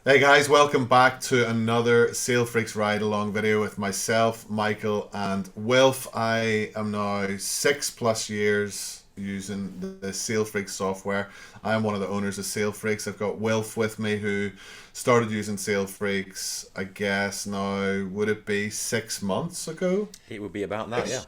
Hey guys, welcome back to another Sale Freaks ride along video with myself, Michael, and Wilf. I am now 6 plus years using the Sale Freaks software. I am one of the owners of Sale Freaks. I've got Wilf with me who started using Sale Freaks, I guess now, would it be 6 months ago? It would be about that, yeah.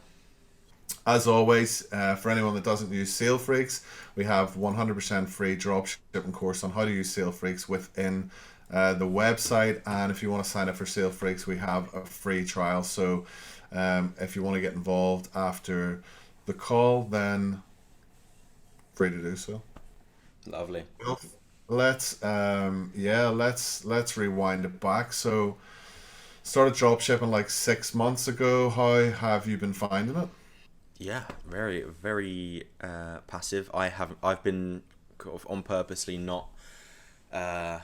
As always, for anyone that doesn't use Sale Freaks, we have 100% free dropshipping course on how to use Sale Freaks within the website. And if you want to sign up for Sale Freaks, we have a free trial. So if you want to get involved after the call, then free to do so. Lovely. Well, let's rewind it back. So started dropshipping like 6 months ago. How have you been finding it? Yeah, very, very passive. I've been kind of on purposely not uh,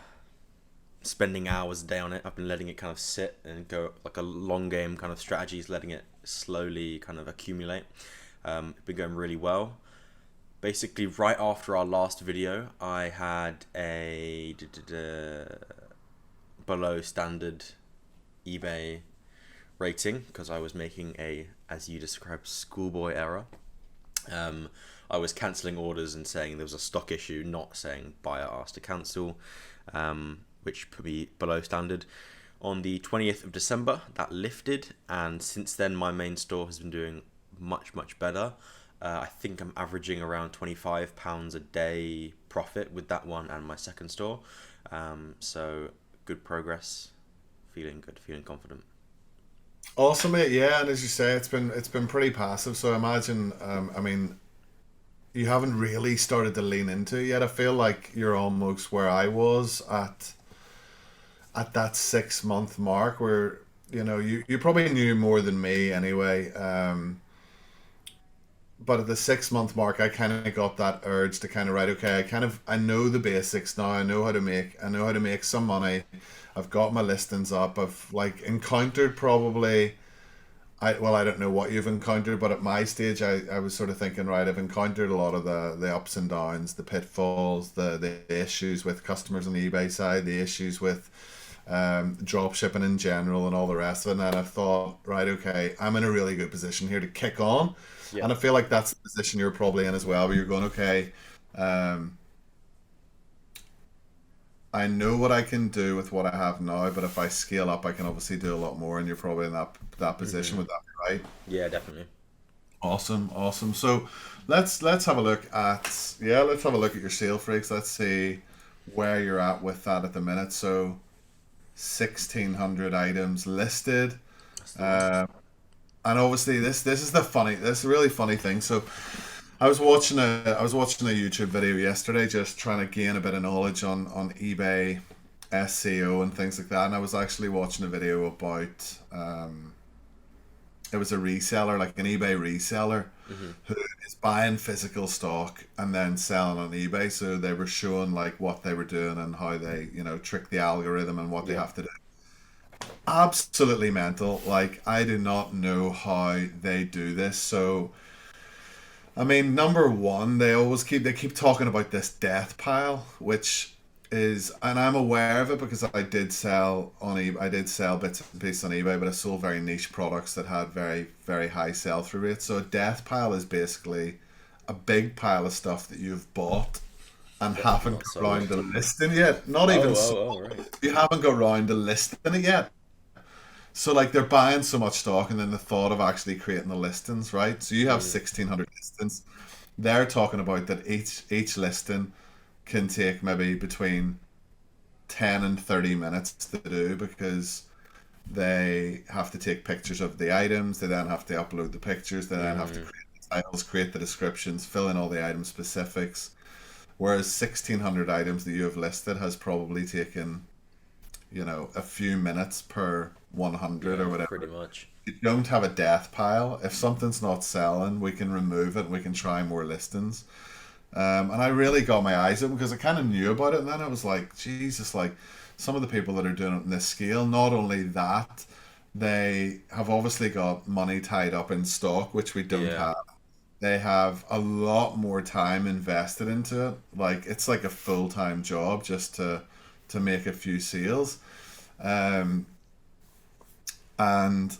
spending hours a day on it. I've been letting it kind of sit and go like a long game kind of strategies, letting it slowly kind of accumulate. It's been going really well. Basically, right after our last video, I had a below standard eBay rating because I was making a, as you described, schoolboy error. Um, I was cancelling orders and saying there was a stock issue, not saying buyer asked to cancel, which put me below standard. On the 20th of December, that lifted, and since then, my main store has been doing much, much better. I think I'm averaging around £25 a day profit with that one and my second store. So, good progress. Feeling good, feeling confident. Awesome, mate. Yeah, and as you say, it's been pretty passive. So I imagine, I mean, you haven't really started to lean into it yet. I feel like you're almost where I was at that 6 month mark, where you probably knew more than me anyway. But at the 6 month mark, I kind of got that urge to kind of, right, okay, I know the basics now. I know how to make some money. I've got my listings up. I've like encountered probably. I don't know what you've encountered, but at my stage, I was sort of thinking, right, I've encountered a lot of the ups and downs, the pitfalls, the issues with customers on the eBay side, the issues with drop shipping in general, and all the rest of it. And I thought, right, okay, I'm in a really good position here to kick on, Yeah. and I feel like that's the position you're probably in as well, where you're going, okay, um, I know what I can do with what I have now, but if I scale up, I can obviously do a lot more, and you're probably in that position hmm with that, right? Yeah, definitely. Awesome, awesome. So let's have a look at let's have a look at your sale freaks. Let's see where you're at that at the minute. So 1,600 items listed. That's the one. Uh, and obviously this is this really funny thing. So I was watching a YouTube video yesterday, just trying to gain a bit of knowledge on eBay SEO and things like that. And I was actually watching a video about it was a reseller, like an eBay reseller, hmm who is buying physical stock and then selling on eBay. So they were showing like what they were doing and how they, trick the algorithm and what they Yeah. have to do. Absolutely mental. Like I do not know how they do this. So I mean, number one, they keep talking about this death pile, which is, and I'm aware of it because I did sell on eBay. I did sell bits and pieces on eBay, but I sold very niche products that had very, very high sell through rates. So a death pile is basically a big pile of stuff that you've bought and But haven't not got sold. round to listing yet. Not Oh, even oh, sold. oh, right. You haven't got round to listing it yet. So like they're buying so much stock, and then the thought of actually creating the listings, right? So you have Mm, 1,600 listings. They're talking about that each listing can take maybe between 10 and 30 minutes to do, because they have to take pictures of the items, they then have to upload the pictures, they then have to mm, create the titles, create the descriptions, fill in all the item specifics. Whereas 1,600 items that you have listed has probably taken, a few minutes per 100 yeah, or pretty whatever. much. You don't have a death pile. If something's not selling, we can remove it. We can try more listings. And I really got my eyes open because I kind of knew about it, and then I was like, Jesus, like some of the people that are doing it in this scale. Not only that, they have obviously got money tied up in stock, which we don't Yeah. have. They have a lot more time invested into it. Like it's like a full time job just to make a few sales. Um, and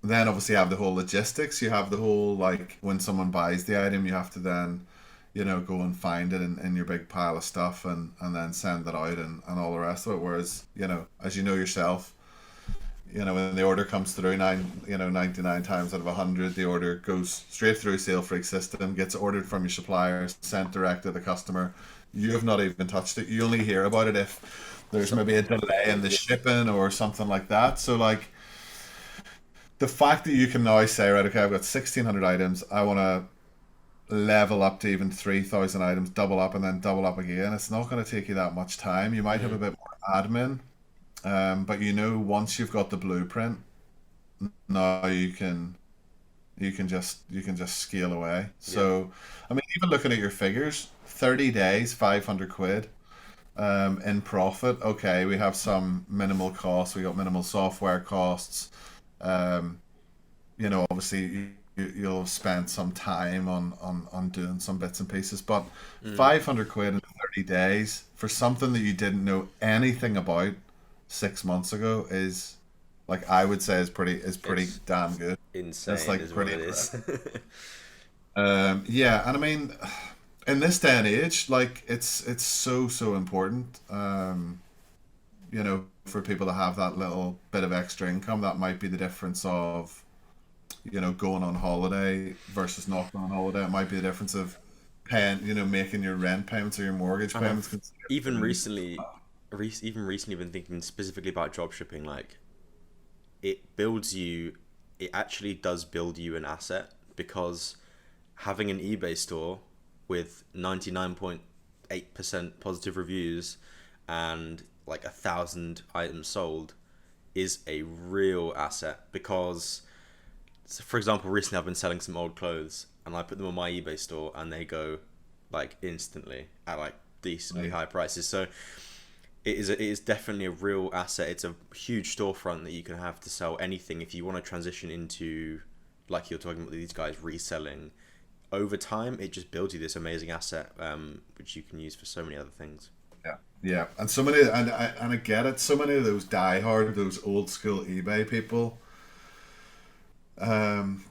then obviously you have the whole logistics. You have the whole, like, when someone buys the item, you have to then, go and find it in your big pile of stuff, and then send it out, and all the rest of it. Whereas, as you know yourself, when the order comes through, 99 times out of 100, the order goes straight through Sale Freak system, gets ordered from your supplier, sent direct to the customer. You have not even touched it. You only hear about it if there's maybe a delay in the shipping or something like that. So, like, the fact that you can now say, right, okay, I've got 1,600 items, I want to level up to even 3,000 items, double up, and then double up again. It's not going to take you that much time. You might have a Mm. bit more admin, but once you've got the blueprint, now you can just scale away. Yeah. So, I mean, even looking at your figures, 30 days, 500 quid in profit. Okay, we have some minimal costs. We got minimal software costs. Um, Obviously you'll have spent some time on doing some bits and pieces, but Mm. 500 quid in 30 days for something that you didn't know anything about 6 months ago is, like, I would say, is pretty It's damn good. That's insane, like is what pretty it is. impressive. Yeah, and I mean, in this day and age, like, it's so important. For people to have that little bit of extra income, that might be the difference of, going on holiday versus not going on holiday. It might be the difference of paying, making your rent payments or your mortgage And payments. I've even recently, even recently been thinking specifically about dropshipping. Like, it builds you, it actually does build you an asset, because having an eBay store with 99.8% positive reviews and like 1,000 items sold is a real asset. Because, so for example, recently I've been selling some old clothes and I put them on my eBay store and they go like instantly at like decently Right. high prices. So it is definitely a real asset. It's a huge storefront that you can have to sell anything if you want to transition into, like you're talking about these guys reselling. Over time, it just builds you this amazing asset, which you can use for so many other things. Yeah, yeah, and so many, and I get it. So many of those diehard, those old school eBay people,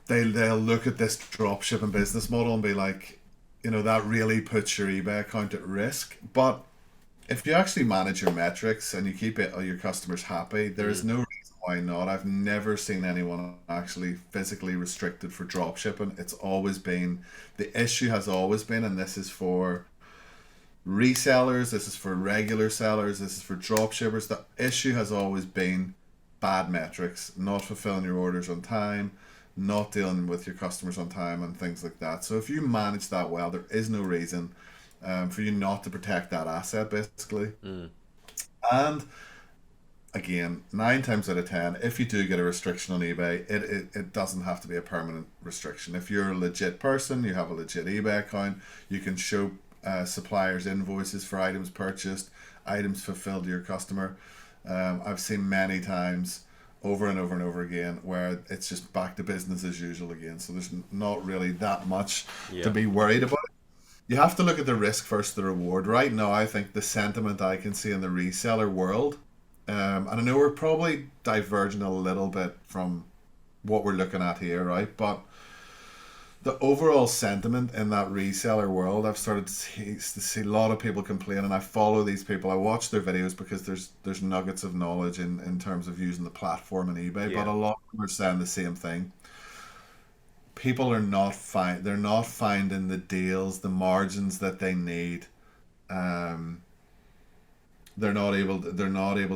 they'll look at this drop shipping business model and be like, that really puts your eBay account at risk. But if you actually manage your metrics and you keep it, your customers happy, there is Mm, no reason why not. I've never seen anyone actually physically restricted for drop shipping. It's always been, the issue has always been, and this is for resellers, this is for regular sellers, this is for drop shippers. The issue has always been bad metrics, not fulfilling your orders on time, not dealing with your customers on time, and things like that. So if you manage that well, there is no reason for you not to protect that asset, basically. mm, And again, 9 times out of 10, if you do get a restriction on eBay, it doesn't have to be a permanent restriction. If you're a legit person, you have a legit eBay account, you can show suppliers invoices for items purchased, items fulfilled to your customer. I've seen many times, over and over and over again, where it's just back to business as usual again. So there's not really that much to yeah. be worried about. You have to look at the risk versus the reward. Right now, I think the sentiment I can see in the reseller world, and I know we're probably diverging a little bit from what we're looking at here, right? But the overall sentiment in that reseller world, I've started to see a lot of people complain, and I follow these people. I watch their videos because there's nuggets of knowledge in terms of using the platform and eBay. But Yeah. a lot of them are saying the same thing. People are not they're not finding the deals, the margins that they need. Um, they're not able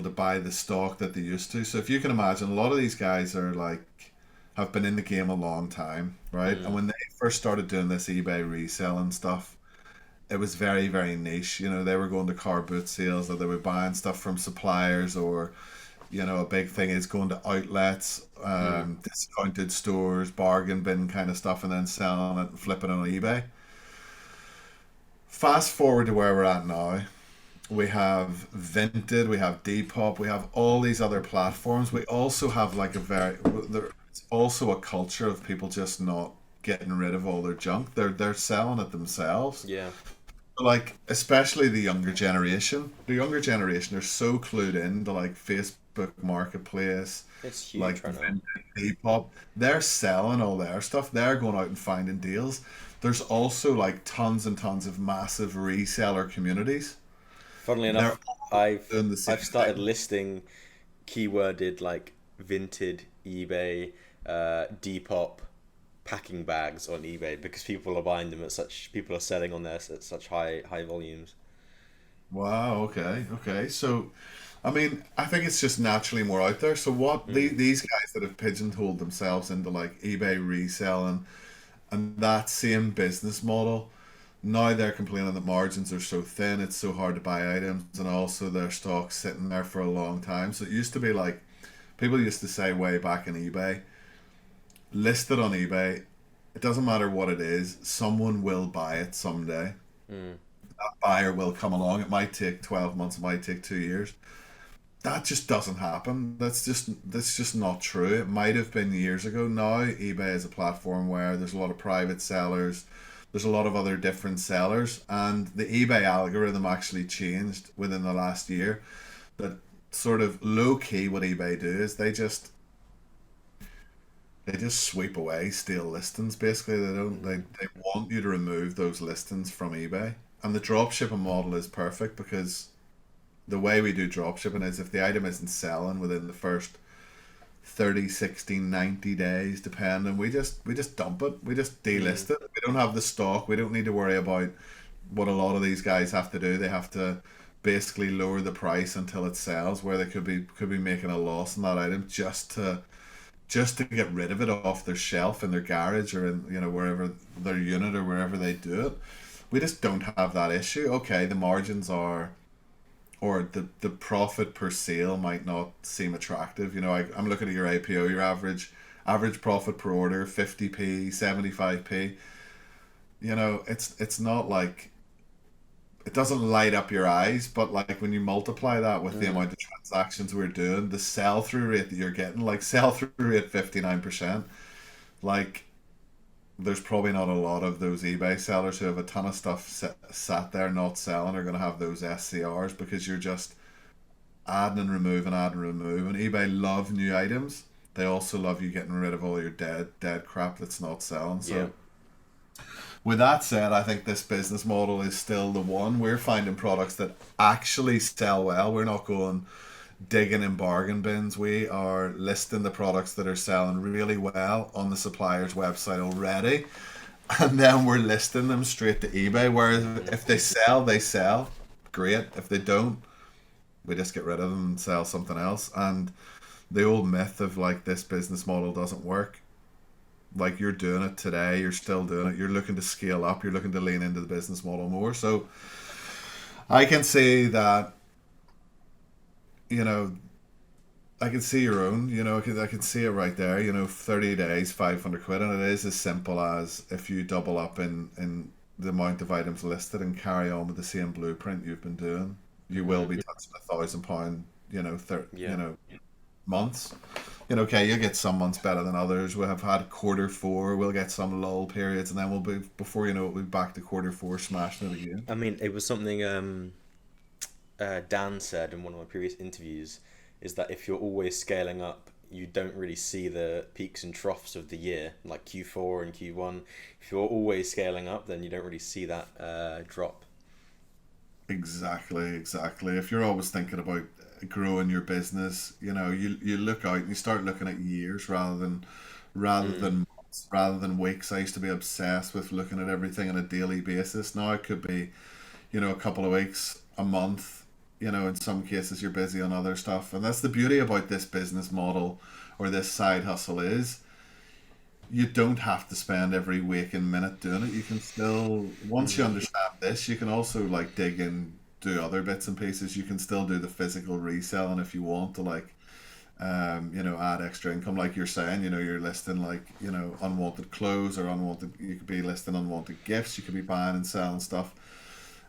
to buy the stock that they used to. So if you can imagine, a lot of these guys are like, have been in the game a long time, right? And Mm, when they first started doing this eBay reselling stuff, it was very, very niche. They were going to car boot sales, or they were buying stuff from suppliers, or, a big thing is going to outlets, mm, discounted stores, bargain bin kind of stuff, and then selling it and flipping it on eBay. Fast forward to where we're at now. We have Vinted, we have Depop, we have all these other platforms. We also have, like, there's also a culture of people just not getting rid of all their junk. They're selling it themselves. yeah. like especially the younger generation are so clued in to like Facebook Marketplace, It's huge like right now. vintage Depop. They're selling all their stuff. They're going out and finding deals. There's also like tons and tons of massive reseller communities. Funnily They're enough, all I've doing the same I've started thing. listing keyworded like vinted eBay, Depop packing bags on eBay because people are buying them at such people are selling on there at such high volumes. Wow, okay, okay. So, I mean, I think it's just naturally more out there. So Mm. these guys that have pigeonholed themselves into like eBay reselling and that same business model, now they're complaining that margins are so thin, it's so hard to buy items, and also their stock's sitting there for a long time. So it used to be like people used to say way back in eBay, list it on eBay. It doesn't matter what it is, someone will buy it someday. Mm. Buyer will come along. It might take 12 months, it might take 2 years. That just doesn't happen. That's just not true. It might have been years ago. Now eBay is a platform where there's a lot of private sellers, there's a lot of other different sellers, and the eBay algorithm actually changed within the last year. That sort of low key what eBay do is they just sweep away stale listings. Basically, they don't Mm. they want you to remove those listings from eBay. And the dropshipping model is perfect because the way we do dropshipping is if the item isn't selling within the first 30, 60, 90 days, depending, we just dump it. We just Mm. delist it. We don't have the stock. We don't need to worry about what a lot of these guys have to do. They have to basically lower the price until it sells, where they could be making a loss on that item just to get rid of it off their shelf in their garage or in wherever their unit or wherever they do it. We just don't have that issue. Okay, the margins are or the profit per sale might not seem attractive. I'm looking at your APO, your average profit per order, 50p, 75p. It's not like it doesn't light up your eyes, but like when you multiply that with the Mm. amount of transactions we're doing, the sell through rate that you're getting, like sell through rate 59%, like there's probably not a lot of those eBay sellers who have a ton of stuff sat there not selling are going to have those SCRs because you're just adding and removing, adding and removing. eBay love new items. They also love you getting rid of all your dead crap that's not selling. Yeah. So with that said, I think this business model is still the one. We're finding products that actually sell well. We're not going digging in bargain bins. We are listing the products that are selling really well on the supplier's website already. And then we're listing them straight to eBay. Whereas Mm. if they sell, they sell. Great. If they don't, we just get rid of them and sell something else. And the old myth of like this business model doesn't work. Like you're doing it today, you're still doing it. You're looking to scale up. You're looking to lean into the business model more. So I can say that you know I can see your own. I can see it right there. 30 days, 500 quid, and it is as simple as if you double up in the amount of items listed and carry on with the same blueprint you've been doing, you will Mm. be touching £1,000. Yeah. Months. Okay, you get some months better than others. We have had quarter 4. We'll get some lull periods, and then we'll be before you know it, we'll be back to quarter 4, smashing it again. I mean, it was something Dan said in one of my previous interviews is that if you're always scaling up, you don't really see the peaks and troughs of the year, like Q4 and Q1. If you're always scaling up, then you don't really see that drop. Exactly, exactly. If you're always thinking about growing your business, you look out and you start looking at years rather Mm. than months, rather than weeks. I used to be obsessed with looking at everything on a daily basis. Now it could be, a couple of weeks, a month. In some cases you're busy on other stuff, and that's the beauty about this business model or this side hustle is you don't have to spend every waking minute doing it. You can still, once you Mm. understand this, you can also like dig in, do other bits and pieces. You can still do the physical reselling if you want to, like, add extra income. Like you're saying, you're listing like, unwanted clothes or unwanted, you could be listing unwanted gifts. You could be buying and selling stuff,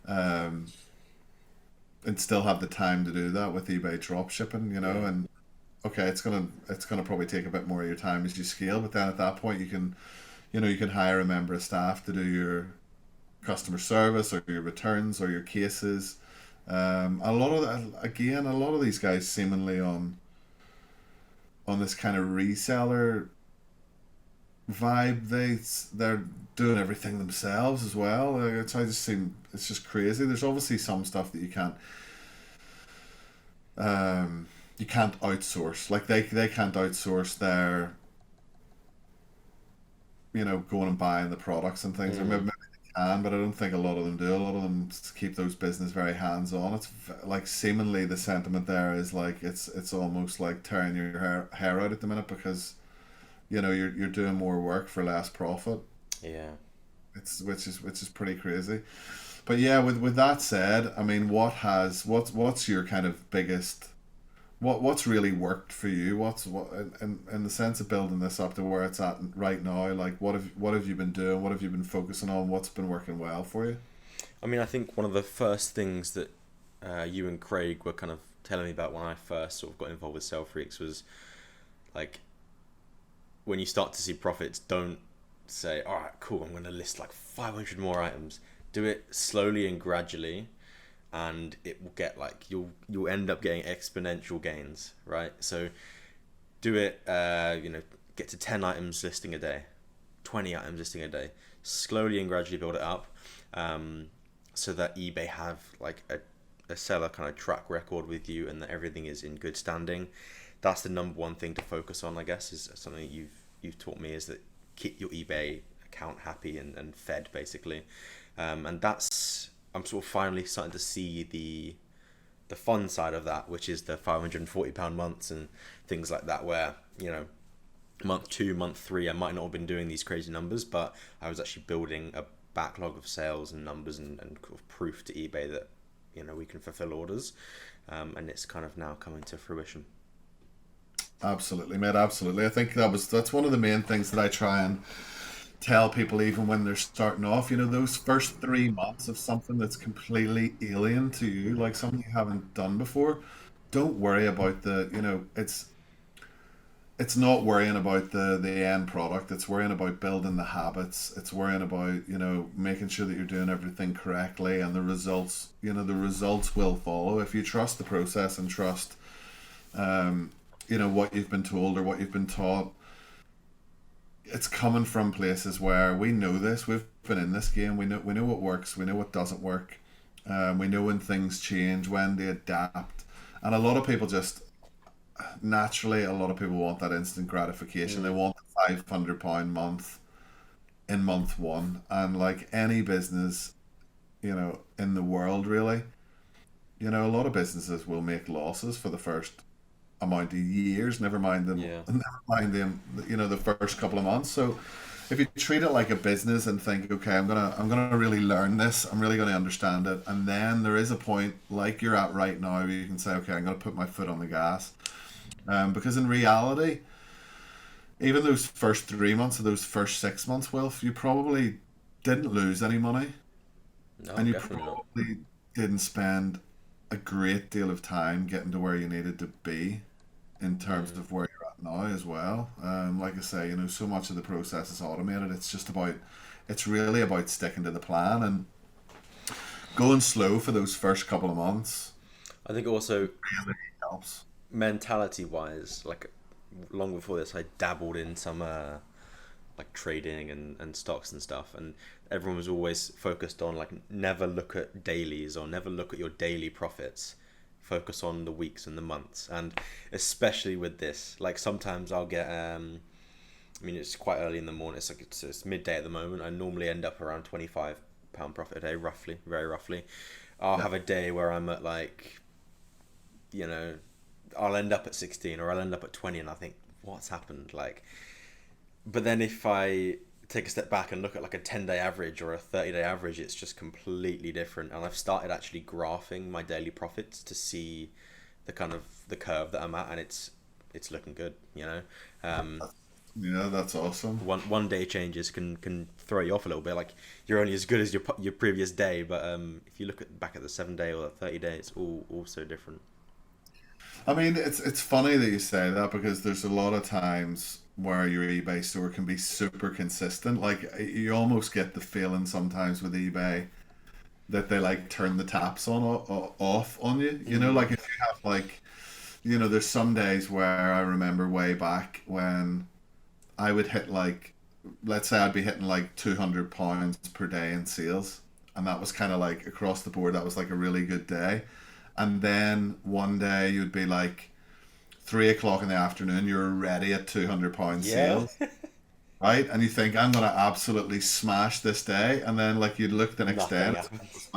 um, and still have the time to do that with eBay drop shipping, Yeah. and okay, it's gonna probably take a bit more of your time as you scale, but then at that point you can hire a member of staff to do customer service or your returns or your cases. A lot of again, a lot of these guys seemingly on this kind of reseller vibe. They're doing everything themselves as well. It's just crazy. There's obviously some stuff that you can't outsource. Like they can't outsource their, going and buying the products and things. Or Mm. maybe they can, but I don't think a lot of them do. A lot of them keep those business very hands on. Like seemingly the sentiment there is like it's almost like tearing your hair out at the minute because you're doing more work for less profit. Yeah. It's which is pretty crazy. But yeah, with that said, I mean, what's your kind of biggest what's really worked for you? What in the sense of building this up to where it's at right now? Like, what have you been doing? What have you been focusing on? What's been working well for you? I mean, I think one of the first things that you and Craig were kind of telling me about when I first sort of got involved with Sell Freaks was like, when you start to see profits, don't say, all right, cool, I'm going to list like 500 more items. Do it slowly and gradually, and it will get like you'll end up getting exponential gains, right? So do it, get to 10 items listing a day, 20 items listing a day, slowly and gradually build it up, so that eBay have like a seller kind of track record with you, and that everything is in good standing. That's the number one thing to focus on, I guess, is something you've taught me, is that keep your eBay account happy and fed basically, and that's, I'm sort of finally starting to see the fun side of that, which is the £540 months and things like that, where month two, month three, I might not have been doing these crazy numbers, but I was actually building a backlog of sales and numbers and proof to eBay that we can fulfill orders, and it's kind of now coming to fruition. Absolutely, mate. Absolutely. I think that's one of the main things that I try and tell people even when they're starting off. Those first 3 months of something that's completely alien to you, like something you haven't done before. Don't worry about it's not worrying about the end product. It's worrying about building the habits. It's worrying about, making sure that you're doing everything correctly, and the results will follow if you trust the process and trust what you've been told or what you've been taught. It's coming from places where we know this. We've been in this game. We know what works. We know what doesn't work. We know when things change, when they adapt, and a lot of people want that instant gratification. They Mm. want the £500 month in month one, and like any business, in the world, really, a lot of businesses will make losses for the first amount of years. Never mind them. Yeah. Never mind them. The first couple of months. So if you treat it like a business and think, okay, I'm gonna really learn this. I'm really gonna understand it, and then there is a point like you're at right now where you can say, okay, I'm gonna put my foot on the gas. Because in reality, even those first 3 months or those first 6 months, Wilf, you probably didn't lose any money, No, and you definitely not. probably didn't spend a great deal of time getting to where you needed to be in terms Mm. of where you're at now as well. Like I say, so much of the process is automated. It's really about sticking to the plan and going slow for those first couple of months I think also, really helps. mentality wise, like long before this, I dabbled in some like trading and stocks and stuff, and everyone was always focused on like, never look at dailies or never look at your daily profits. Focus on the weeks and the months, and especially with this, like sometimes I'll get I mean, it's quite early in the morning. It's midday at the moment. I normally end up around £25 profit a day, roughly, very roughly. I'll Yeah. have a day where I'm at like, you know, I'll end up at 16 or I'll end up at 20, and I think, what's happened? Like, but then if I take a step back and look at like a 10-day average or a 30-day average, it's just completely different. And I've started actually graphing my daily profits to see the kind of the curve that I'm at, and it's looking good, you know. Um, Yeah, that's awesome. one day changes can throw you off a little bit. Like, you're only as good as your previous day, but if you look at back at the 7 day or the 30 day, it's all so different. I mean, it's funny that you say that because there's a lot of times where your eBay store can be super consistent. Like you almost get the feeling sometimes with eBay that they like turn the taps on off on you. You know, Mm. like if you have like, there's some days where I remember way back when I would hit like, let's say I'd be hitting like £200 per day in sales. And that was kind of like across the board, that was like a really good day. And then one day you'd be like 3 o'clock in the afternoon, you're already at £200 Yeah. sales, right? And you think, I'm gonna absolutely smash this day. And then like you'd look the next day Nothing and happens.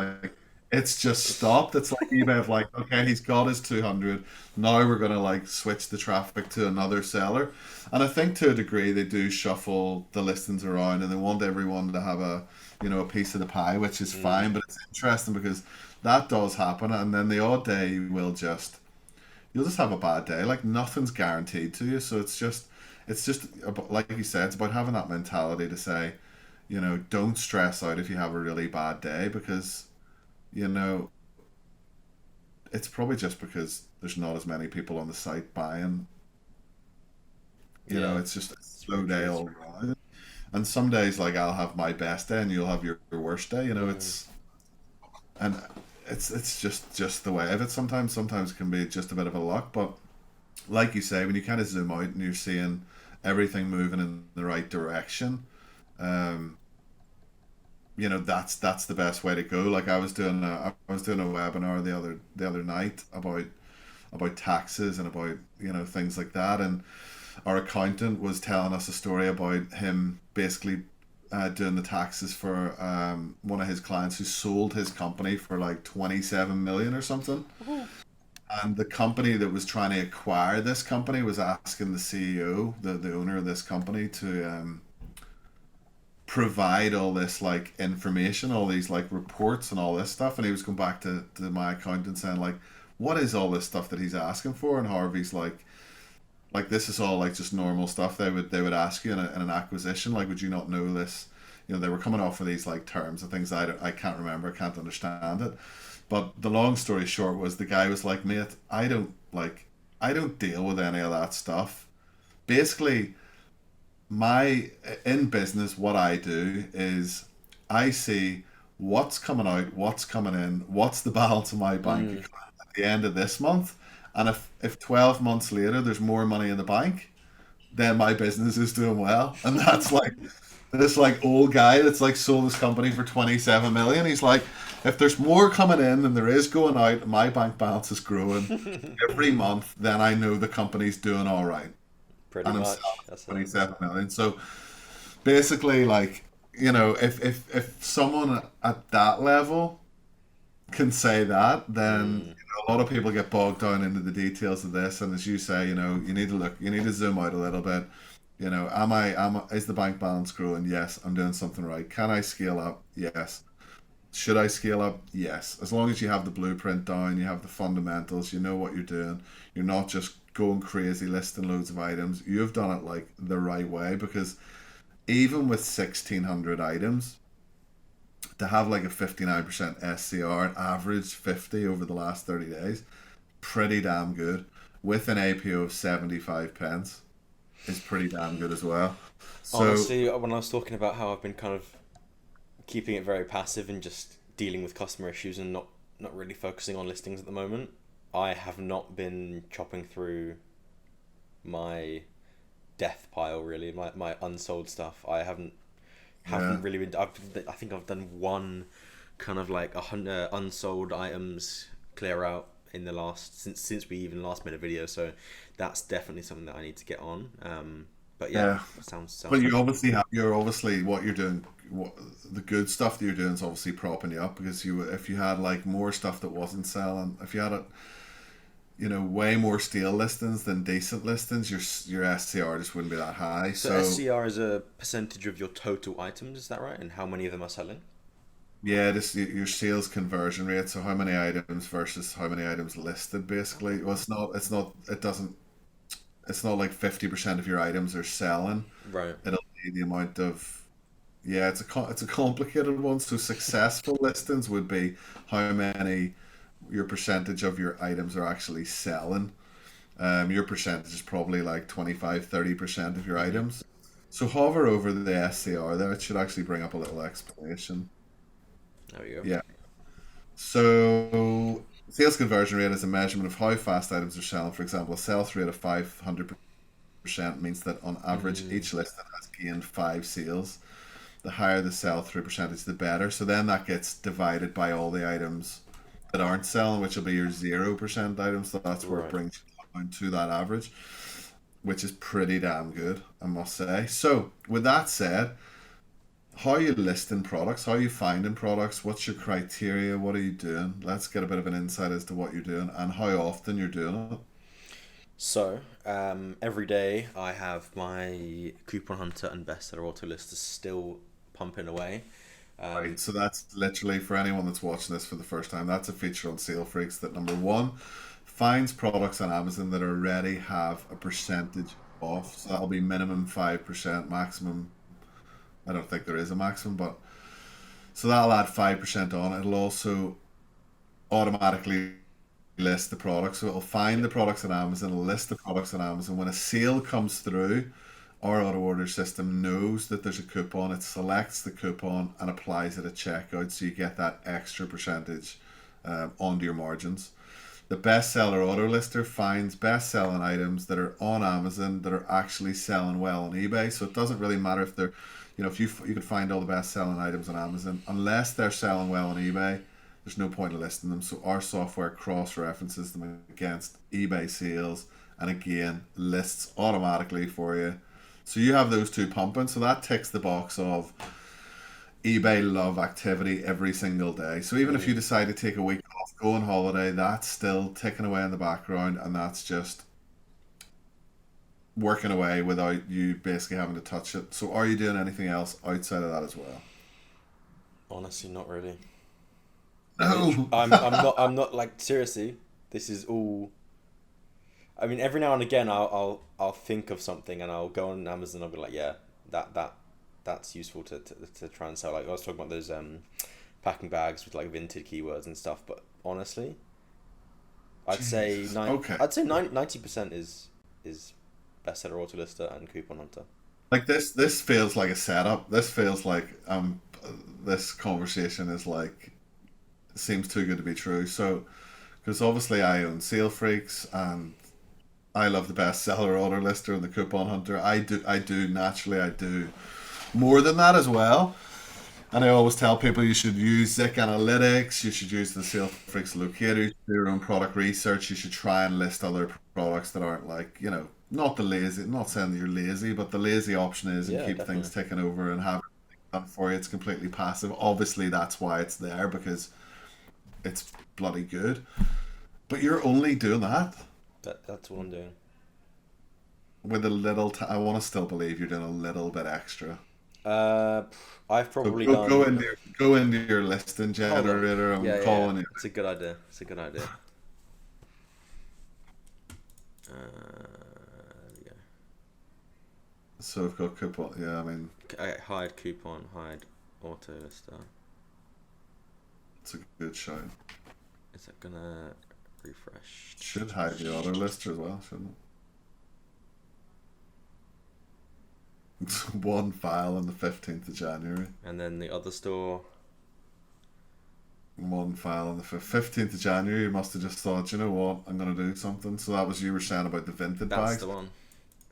it's just stopped. It's like eBay of like, okay, he's got his 200. Now we're gonna like switch the traffic to another seller. And I think to a degree they do shuffle the listings around and they want everyone to have a piece of the pie, which is Mm. fine, but it's interesting because that does happen and then the odd day you'll just have a bad day. Like nothing's guaranteed to you, so it's just about, like you said, it's about having that mentality to say, don't stress out if you have a really bad day because you know it's probably just because there's not as many people on the site buying. Yeah. It's just a It's slow very true. day It's all very true. around. And some days, like I'll have my best day, and you'll have your worst day. Mm. And it's just the way of it. Sometimes it can be just a bit of a luck, but like you say, when you kind of zoom out and you're seeing everything moving in the right direction, um, that's the best way to go. Like I was doing a webinar the other night about taxes and about things like that, and our accountant was telling us a story about him basically doing the taxes for one of his clients who sold his company for like 27 million or something. And the company that was trying to acquire this company was asking the CEO, the owner of this company, to provide all this like information, all these like reports and all this stuff. And he was going back to my accountant saying like, what is all this stuff that he's asking for? And Harvey's like this is all like just normal stuff they would ask you in an acquisition. Like, would you not know this? They were coming off of these like terms and things I can't remember, I can't understand it. But the long story short was the guy was like, mate, I don't deal with any of that stuff. Basically, my in business, what I do is I see what's coming out, what's coming in, what's the balance of my bank Mm. account at the end of this month, and if 12 months later there's more money in the bank, then my business is doing well. And that's like this like old guy that's like sold his company for 27 million. He's like, if there's more coming in than there is going out, and my bank balance is growing every month, then I know the company's doing all right. Pretty And I'm selling much. for That's a. 27 million. So basically, like, if someone at that level can say that, then Mm. a lot of people get bogged down into the details of this. And as you say, you need to zoom out a little bit. Is the bank balance growing? Yes, I'm doing something right. Can I scale up? Yes. Should I scale up? Yes. As long as you have the blueprint down, you have the fundamentals, you know what you're doing. You're not just going crazy listing loads of items. You've done it like the right way because even with 1,600 items, to have like a 59% SCR, an average 50 over the last 30 days, pretty damn good. With an APO of 75 pence is pretty damn good as well. So, Honestly, when I was talking about how I've been kind of keeping it very passive and just dealing with customer issues and not really focusing on listings at the moment, I have not been chopping through my death pile really, my unsold stuff. I yeah, haven't really been. I think I've done one kind of like 100 unsold items clear out in the last since we even last made a video. So that's definitely something that I need to get on. But yeah, yeah. sounds But like you're obviously what you're doing, the good stuff that you're doing is obviously propping you up because if you had like more stuff that wasn't selling, if you had way more stale listings than decent listings, your SCR just wouldn't be that high. so. So SCR is a percentage of your total items, is that right? And how many of them are selling? yeah, just your sales conversion rate. So how many items versus how many items listed, basically. Well, it's not like 50% of your items are selling. Right. It'll be the amount of yeah, it's a complicated one. So successful listings would be how many your percentage of your items are actually selling. Your percentage is probably like 25, 30% of your items. So hover over the SCR there. It should actually bring up a little explanation. There we go. Yeah. So sales conversion rate is a measurement of how fast items are selling. For example, a sell-through rate of 500% means that on average Mm, each listing has gained 5 sales. The higher the sell-through percentage, the better. So then that gets divided by all the items that aren't selling, which will be your 0% items. So that's where it right. brings you down to that average, which is pretty damn good, I must say. So with that said, how are you listing products? How are you finding products? What's your criteria? What are you doing? Let's get a bit of an insight as to what you're doing and how often you're doing it. So, every day I have my coupon hunter and bestseller auto list is still pumping away. Right. So that's literally for anyone that's watching this for the first time, that's a feature on Sale Freaks that number one finds products on Amazon that already have a percentage off. So that'll be minimum 5%, maximum. I don't think there is a maximum, but so that'll add 5% on. It'll also automatically list the products. So it'll find Yep. the products on Amazon, it'll list the products on Amazon. When a sale comes through, our auto order system knows that there's a coupon. It selects the coupon and applies it at checkout, so you get that extra percentage onto your margins. The bestseller auto lister finds best selling items that are on Amazon that are actually selling well on eBay. So it doesn't really matter if they're, if you could find all the best selling items on Amazon, unless they're selling well on eBay, there's no point in listing them. So our software cross references them against eBay sales and again lists automatically for you. So you have those two pumping. So that ticks the box of eBay love activity every single day. So even if you Mm. decide to take a week off, go on holiday, that's still ticking away in the background, and that's just working away without you basically having to touch it. So are you doing anything else outside of that as well? Honestly, not really. No. I'm not like seriously. This is all. I mean, every now and again, I'll think of something and I'll go on Amazon. I'll be like, yeah, that's useful to try and sell. Like I was talking about those packing bags with like vintage keywords and stuff. But honestly, Jesus. Okay. I'd say 90% is bestseller auto lister and coupon hunter. Like this feels like a setup. This feels like this conversation is like seems too good to be true. So because obviously I own Sale Freaks and I love the bestseller order lister and the coupon hunter. I do more than that as well. And I always tell people you should use Zik Analytics, you should use the Sale Freaks locator, you should do your own product research, you should try and list other products that aren't like, not the lazy, not saying that you're lazy, but the lazy option is and Yeah, keep things definitely. ticking over and have it done for you. It's completely passive. Obviously, that's why it's there because it's bloody good. But you're only doing that That's what I'm doing. with a little. I want to still believe you're doing a little bit extra. Uh, I've So probably go done. into your listing Hold on. generator. I'm Yeah, yeah, yeah. calling it. It's a good idea. It's a good idea. There we go. So I've got coupon. Yeah, I mean Okay, hide coupon, hide auto lister. it's a good shout. Is that gonna refresh? Should hide the other lister as well, shouldn't it? It's one file on the 15th of January. And then the other store. One file on the 15th of January. You must have just thought, you know what, I'm gonna do something. So that was you were saying about the vintage That's bags. the one.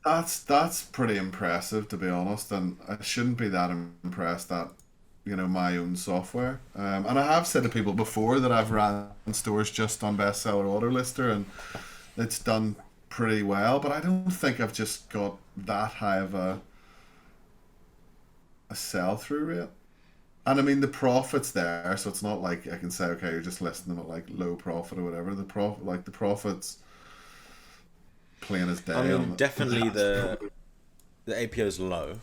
That's pretty impressive to be honest, and I shouldn't be that impressed at my own software. And I have said to people before that I've ran stores just on bestseller order lister, and it's done pretty well. But I don't think I've just got that high of a sell through rate. And I mean the profit's there, so it's not like I can say okay, you're just listing them at like low profit or whatever. The profits plain as I day mean, on definitely the. the APO is low.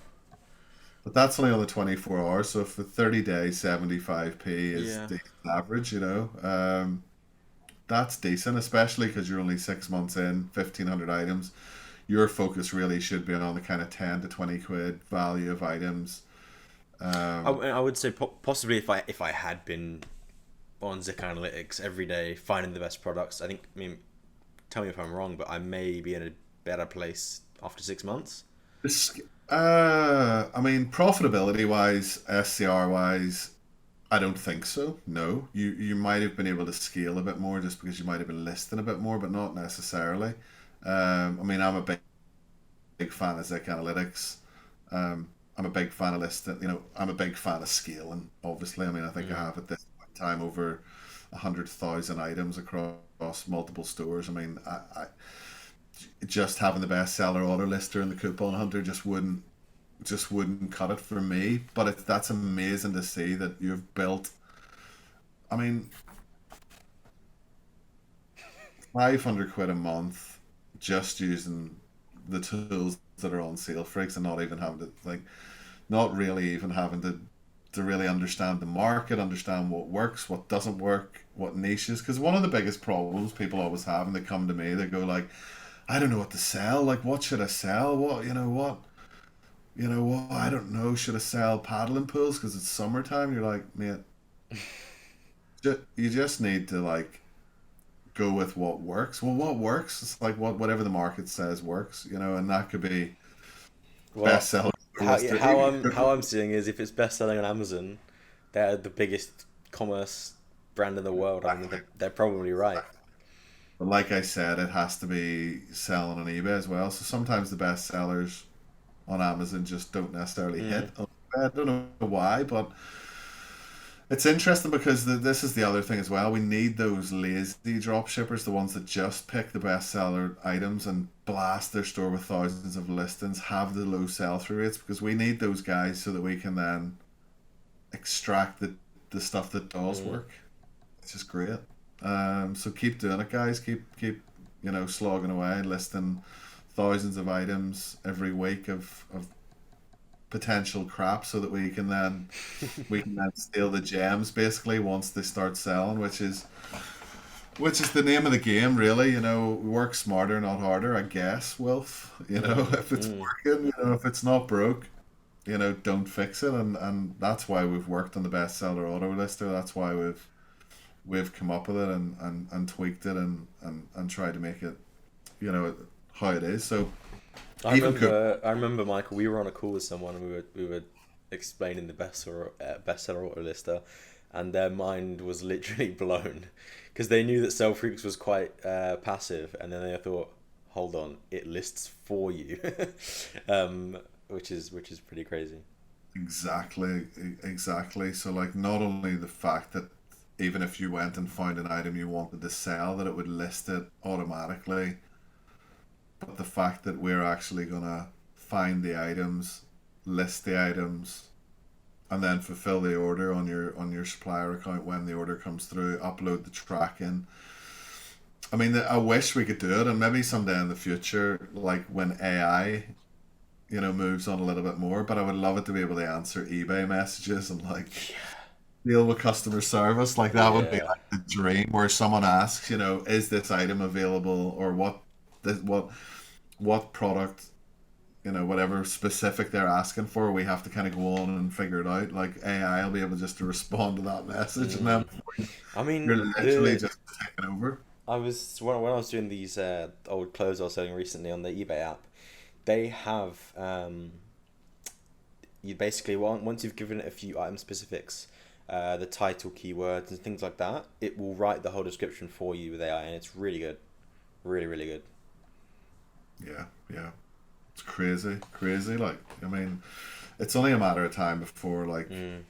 But that's only on the 24 hours. So for 30 days, 75p is Yeah. the average, that's decent, especially because you're only 6 months in, 1,500 items. Your focus really should be on the kind of 10 to 20 quid value of items. Um, I would say possibly if I had been on Zik Analytics every day finding the best products, I think. I mean, tell me if I'm wrong, but I may be in a better place after 6 months. This, I mean, profitability wise, SCR wise, I don't think so. No, you might have been able to scale a bit more just because you might have been listing a bit more, but not necessarily. I mean, I'm a big fan of Zik Analytics. I'm a big fan of listing. I'm a big fan of scaling. Obviously, I mean, I think I Mm. have at this point in time over 100,000 items across multiple stores. I mean, I just having the bestseller auto lister and the coupon hunter just wouldn't cut it for me. But that's amazing to see that you've built. I mean, 500 quid a month just using the tools that are on sale freaks and not even having to like, not really even having to really understand the market, understand what works, what doesn't work, what niches. Because one of the biggest problems people always have, and they come to me, they go like, I don't know what to sell. Like, what should I sell? What? I don't know. Should I sell paddling pools because it's summertime? You're like, mate, you just need to like go with what works. Well, what works? It's like whatever the market says works, and that could be Well, bestseller how list. how I'm seeing is if it's best selling on Amazon, they're the biggest commerce brand in the world. I mean, they're probably right. But like I said, it has to be selling on eBay as well. So sometimes the best sellers on Amazon just don't necessarily Mm. hit. I don't know why, but it's interesting because this is the other thing as well. We need those lazy drop shippers, the ones that just pick the bestseller items and blast their store with thousands of listings, have the low sell through rates because we need those guys so that we can then extract the stuff that does Mm. work. It's just great. So keep doing it, guys. Keep slogging away, listing thousands of items every week of potential crap, so that we can then steal the gems basically once they start selling, which is the name of the game, really. Work smarter, not harder, I guess, Wilf. Mm. If it's Mm. working, if it's not broke, don't fix it. And that's why we've worked on the bestseller auto lister. That's why we've come up with it and tweaked it and tried to make it, how it is. So even cook. I remember, Michael. We were on a call with someone, and we were explaining the bestseller auto lister, and their mind was literally blown because they knew that Sell Freaks was quite passive, and then they thought, "Hold on, it lists for you," which is pretty crazy. Exactly, exactly. So like, not only the fact that even if you went and found an item you wanted to sell, that it would list it automatically, but the fact that we're actually gonna find the items, list the items, and then fulfill the order on your supplier account when the order comes through, upload the tracking. I mean, I wish we could do it, and maybe someday in the future, like when AI, moves on a little bit more. But I would love it to be able to answer eBay messages and like deal with customer service. Like that would be Yeah. like the dream, where someone asks, is this item available, or what product, whatever specific they're asking for, we have to kind of go on and figure it out. Like AI will be able just to respond to that message, and then Mm. I you're mean, literally just taking over. I was when I was doing these old clothes I was selling recently on the eBay app. They have you basically once you've given it a few item specifics, the title, keywords, and things like that, it will write the whole description for you with AI, and it's really good, really really good. Yeah, yeah. It's crazy, crazy. Like, I mean, it's only a matter of time before like, Mm.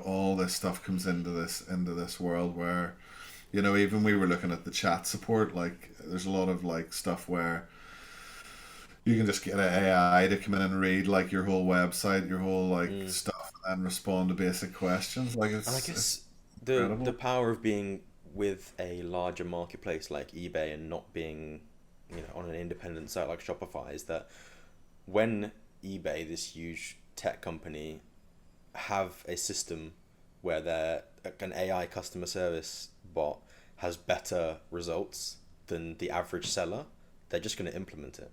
all this stuff comes into this world where, even we were looking at the chat support, like there's a lot of like stuff where you can just get an AI to come in and read like your whole website, your whole like Mm. stuff, and respond to basic questions. Like And I it's guess the incredible. power of being with a larger marketplace like eBay and not being, on an independent site like Shopify is that when eBay, this huge tech company, have a system where an AI customer service bot has better results than the average seller, they're just going to implement it,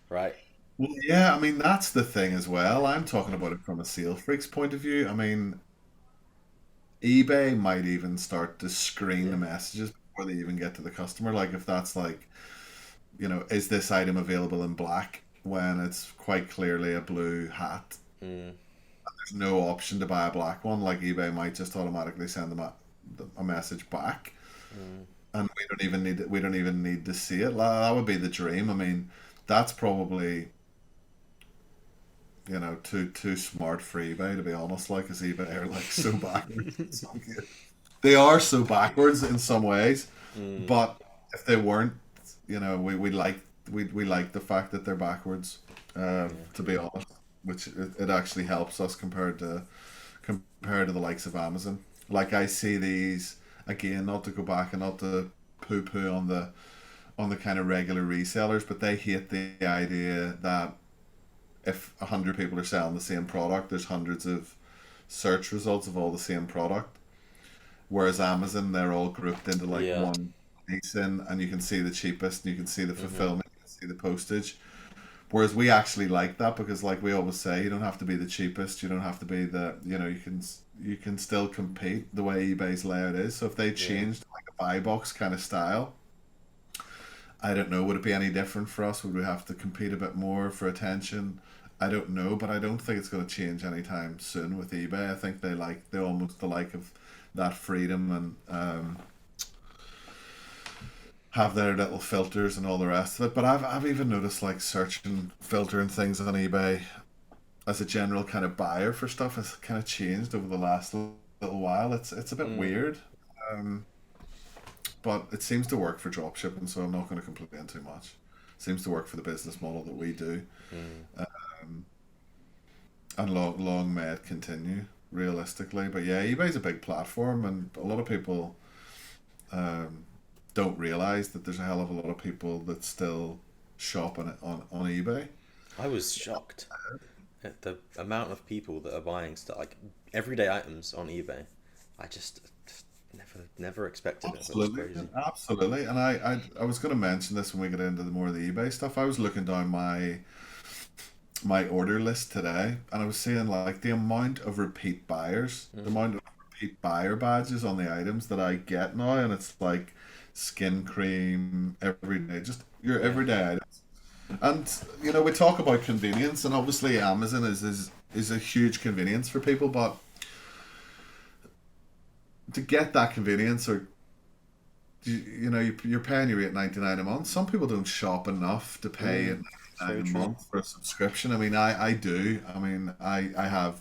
right? Well, yeah, I mean that's the thing as well. I'm talking about it from a sales freak's point of view. I mean, eBay might even start to screen the Yeah. messages before they even get to the customer. Like if that's like, is this item available in black when it's quite clearly a blue hat? Mm, There's no option to buy a black one. Like eBay might just automatically send them a message back, mm, and we don't even need to see it. That would be the dream. I mean, that's probably too smart for eBay to be honest. Like, cause eBay are like so backwards. They are so backwards in some ways, mm, but if they weren't, we like the fact that they're backwards. yeah. To be honest, which it actually helps us compared to the likes of Amazon. Like I see these again, not to go back and not to poo poo on the kind of regular resellers, but they hate the idea that if 100 people are selling the same product, there's hundreds of search results of all the same product. Whereas Amazon, they're all grouped into like Yeah. one basin, and you can see the cheapest, and you can see the Mm-hmm. fulfillment, you can see the postage. Whereas we actually like that because, like we always say, you don't have to be the cheapest, you don't have to be you can still compete the way eBay's layout is. So if they Yeah. changed like a buy box kind of style, I don't know, would it be any different for us? Would we have to compete a bit more for attention? I don't know, but I don't think it's going to change anytime soon with eBay. I think they almost the like of that freedom and have their little filters and all the rest of it. But I've even noticed like searching, filtering things on eBay as a general kind of buyer for stuff has kind of changed over the last little while. It's a bit Mm, weird, um, but it seems to work for dropshipping, so I'm not going to complain too much. Seems to work for the business model that we do, mm. and long may it continue realistically. But yeah, eBay's a big platform, and a lot of people um, don't realize that there's a hell of a lot of people that still shop on eBay. I was shocked at the amount of people that are buying stuff like everyday items on eBay. I just never expected it. It was Absolutely, crazy. absolutely. And I was going to mention this when we get into the more of the eBay stuff. I was looking down my order list today, and I was seeing like the amount of repeat buyers, the Mm, amount of repeat buyer badges on the items that I get now, and it's like skin cream every day, just your yeah. everyday items. And we talk about convenience, and obviously Amazon is a huge convenience for people, but to get that convenience, or you're paying your 8.99 a month. Some people don't shop enough to pay Mm, it it's 99 very a true. month for a subscription. I mean, I do. I mean, I have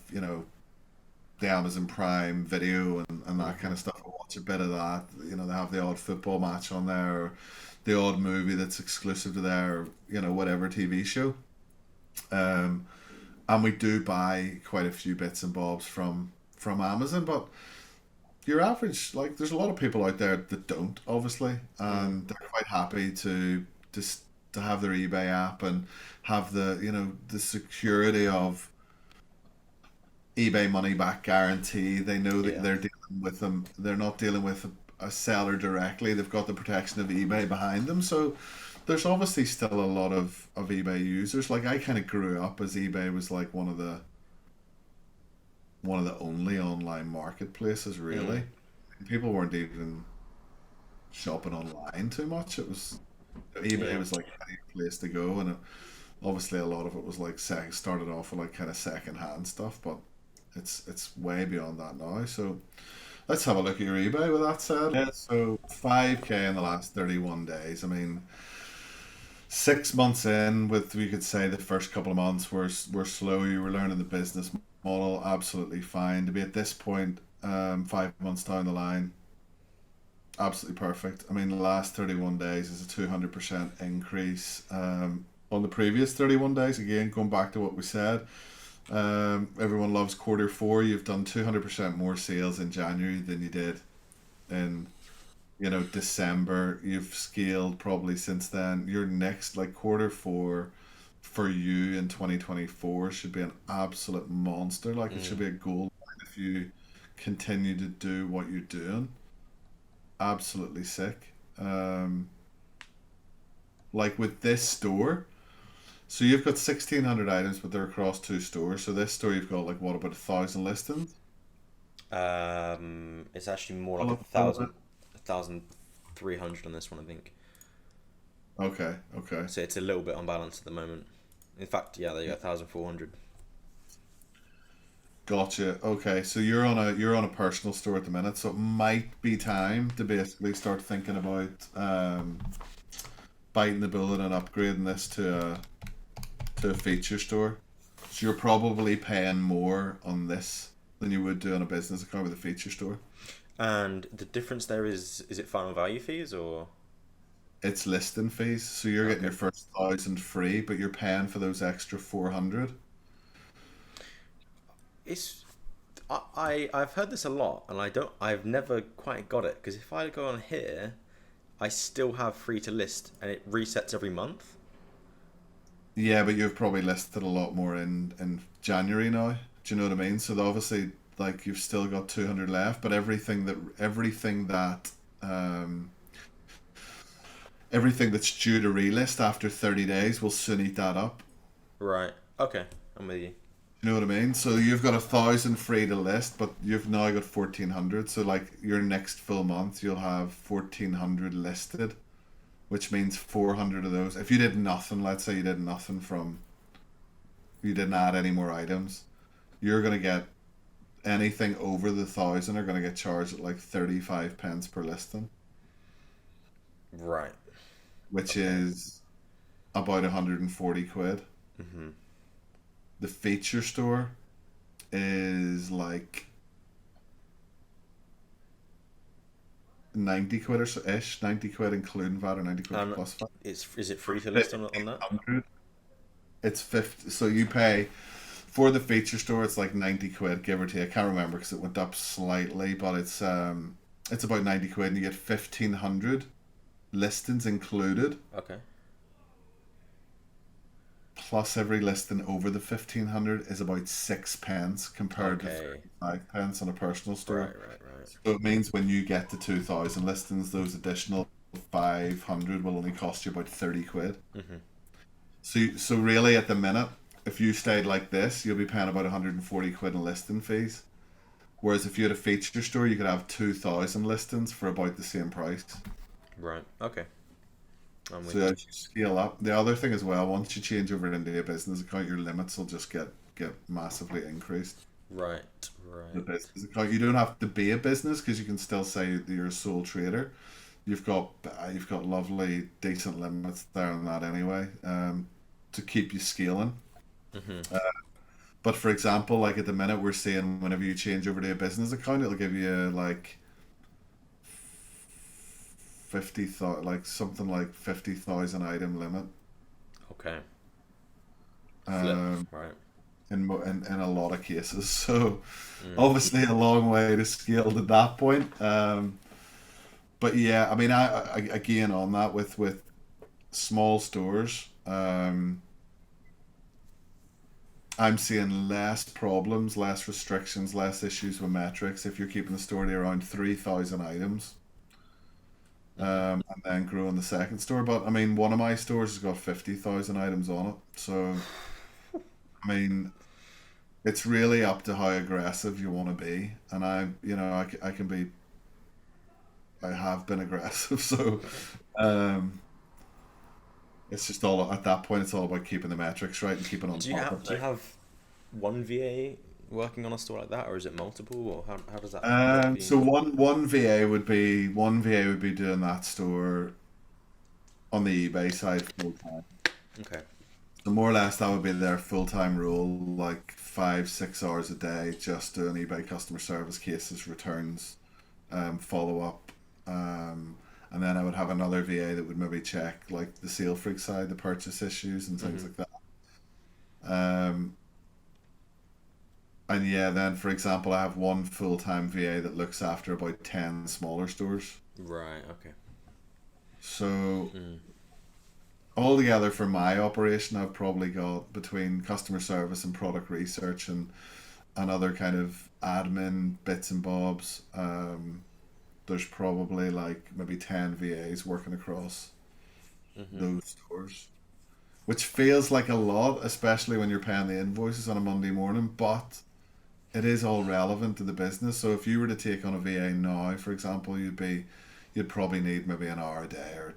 the Amazon Prime Video and that kind Mm-hmm. of stuff. I watch a bit of that. They have the odd football match on there, or the odd movie that's exclusive to their whatever TV show. Um, and we do buy quite a few bits and bobs from Amazon, but your average, like, there's a lot of people out there that don't, obviously, Mm, and they're quite happy to just to have their eBay app and have the security of eBay money back guarantee. They know that yeah. they're dealing with them. They're not dealing with a seller directly. They've got the protection of eBay behind them. So there's obviously still a lot of eBay users. Like I kind of grew up as eBay was like one of the only online marketplaces Mm, really. People weren't even shopping online too much. It was eBay yeah. was like a place to go, and obviously a lot of it was like started off with like kind of second hand stuff, but it's way beyond that now. So let's have a look at your eBay. With that said, yeah. So 5K in the last 31 days. I mean, 6 months in, with we could say the first couple of months were slow. You were learning the business model, absolutely fine. To be at this point, 5 months down the line, absolutely perfect. I mean, the last 31 days is a 200% increase on the previous 31 days. Again, going back to what we said, everyone loves quarter four. You've done 200% more sales in January than you did in December. You've scaled probably since then. Your next, like, quarter four for you in 2024 should be an absolute monster. Like, it should Mm, be a gold mine if you continue to do what you're doing. Absolutely sick. Um, like with this store, so you've got 1,600 items, but they're across two stores. So this store you've got like what about 1,000 listings? it's actually more like All of it. a thousand 300 on this one, I think. Okay, okay. So it's a little bit unbalanced at the moment. In fact, yeah, they got 1,400. Gotcha. Okay, so you're on a personal store at the minute, so it might be time to basically start thinking about biting the bullet and upgrading this to a feature store. So you're probably paying more on this than you would do on a business account with a feature store. And the difference there is it final value fees or? It's listing fees, so you're getting Okay. your first 1,000 free, but you're paying for those extra 400. It's I've heard this a lot, and I've never quite got it because if I go on here, I still have free to list, and it resets every month. Yeah, but you've probably listed a lot more in January now. Do you know what I mean? So obviously, like you've still got 200 left, but um, everything that's due to relist after 30 days will soon eat that up. Right. Okay. I'm with you. You know what I mean? So you've got 1,000 free to list, but you've now got 1,400. So like your next full month, you'll have 1,400 listed, which means 400 of those. If you did nothing, let's say you didn't add any more items, you're gonna get anything over the 1,000 are gonna get charged at like 35 pence per listing, Right. which Okay. is about 140 quid. Mhm. The feature store is like 90 quid or so ish, 90 quid including VAT or 90 quid And plus VAT. is it free to list on that? 1,500. It's 50. So you pay for the feature store. It's like 90 quid, give or take. I can't remember because it went up slightly, but it's about 90 quid, and you get 1,500 listings included. Okay. Plus every listing over the 1,500 is about 6 pence compared to Okay. 35 pence on a personal store. Right. Right. Right. So it means when you get to 2,000 listings, those additional 500 will only cost you about 30 quid. Mhm. So really at the minute, if you stayed like this, you'll be paying about 140 quid in listing fees. Whereas if you had a feature store, you could have 2,000 listings for about the same price. Right. Okay. I'm So with you. as you scale up, the other thing as well, once you change over into a business account, your limits will just get massively increased. Right. The Right. business account, you don't have to be a business because you can still say that you're a sole trader. You've got lovely decent limits there on that anyway, to keep you scaling. Mhm. But for example, like at the minute, we're seeing whenever you change over to a business account, it'll give you like 50,000, like something like 50,000 item limit. Okay. Flip. Um, Right. in a lot of cases. So Mm. obviously a long way to scale to that point. But yeah, I mean, again on that with small stores, I'm seeing less problems, less restrictions, less issues with metrics if you're keeping the store to around 3,000 items. Mhm. And then grow in the second store. But I mean, one of my stores has got 50,000 items on it. So, I mean, it's really up to how aggressive you want to be. And I can be, I have been aggressive. So, um, it's just all at that point, it's all about keeping the metrics right and keeping on top of Do you things. have one VA working on a store like that, or is it multiple, or how does that work for you? So one VA would be doing that store on the eBay side full time. Okay. So more or less that would be their full time role, like 5 6 hours a day, just doing eBay customer service cases, returns, follow up, and then I would have another VA that would maybe check like the sale freak side, the purchase issues and things Mhm. like that. Um, and yeah, then for example, I have one full time VA that looks after about 10 smaller stores. Right. Okay. So Mm. altogether for my operation, I've probably got between customer service and product research and other kind of admin bits and bobs. There's probably like maybe 10 VAs working across Mhm. those stores, which feels like a lot, especially when you're paying the invoices on a Monday morning, but it is all relevant to the business. So if you were to take on a VA now, for example, you'd probably need maybe an hour a day or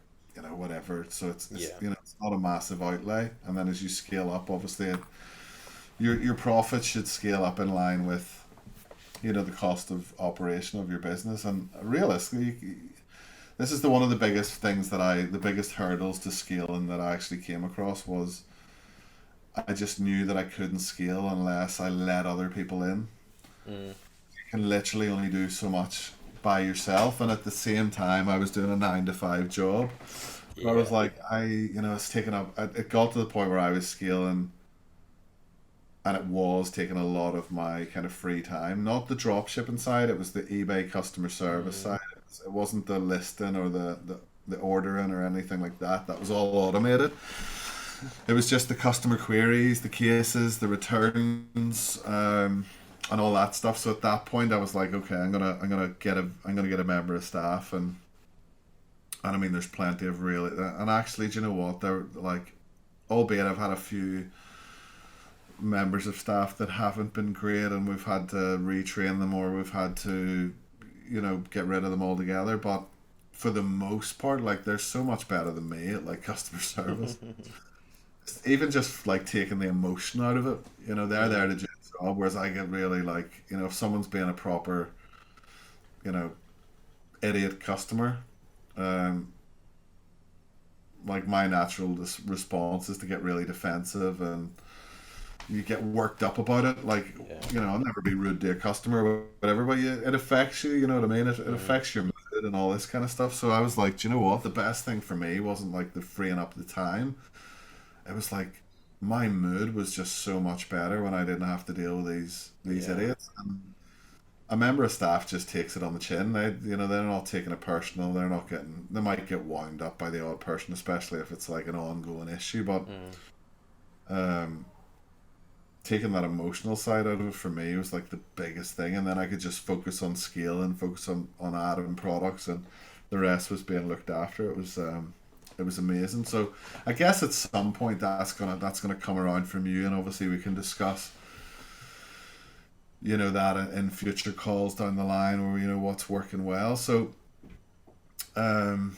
whatever. So it's Yeah. it's not a massive outlay. And then as you scale up, obviously your profits should scale up in line with the cost of operation of your business. And realistically, this is the one of the biggest things the biggest hurdles to scaling that I actually came across was I just knew that I couldn't scale unless I let other people in. Mm, You can literally only do so much by yourself, and at the same time, I was doing a 9 to 5 job. I was yeah. like, it's taking up. It got to the point where I was scaling, and it was taking a lot of my kind of free time. Not the drop shipping side; it was the eBay customer service Mm, side. It wasn't the listing or the ordering or anything like that. That was all automated. It was just the customer queries, the cases, the returns, and all that stuff. So at that point, I was like, okay, I'm gonna get a member of staff, and I mean, there's plenty of really, and actually, do you know what? They're like, albeit I've had a few members of staff that haven't been great, and we've had to retrain them, or we've had to, get rid of them altogether. But for the most part, like, they're so much better than me at like customer service. Even just like taking the emotion out of it, they're there mm, to do the job. Whereas I get really like, if someone's being a proper, you know, idiot customer, um, like my natural response is to get really defensive and you get worked up about it. Like, yeah. I'll never be rude to a customer or whatever, but it affects you, you know what I mean? It Mm, affects your mood and all this kind of stuff. So I was like, do you know what? The best thing for me wasn't like the freeing up the time. It was like my mood was just so much better when I didn't have to deal with these yeah. idiots. And a member of staff just takes it on the chin. They're not taking it personal. They might get wound up by the odd person, especially if it's like an ongoing issue. But Mm, um, taking that emotional side out of it for me was like the biggest thing. And then I could just focus on scale and focus on adding products, and the rest was being looked after. It was amazing. So I guess at some point that's gonna come around from you, and obviously we can discuss that in future calls down the line, or what's working well. So um,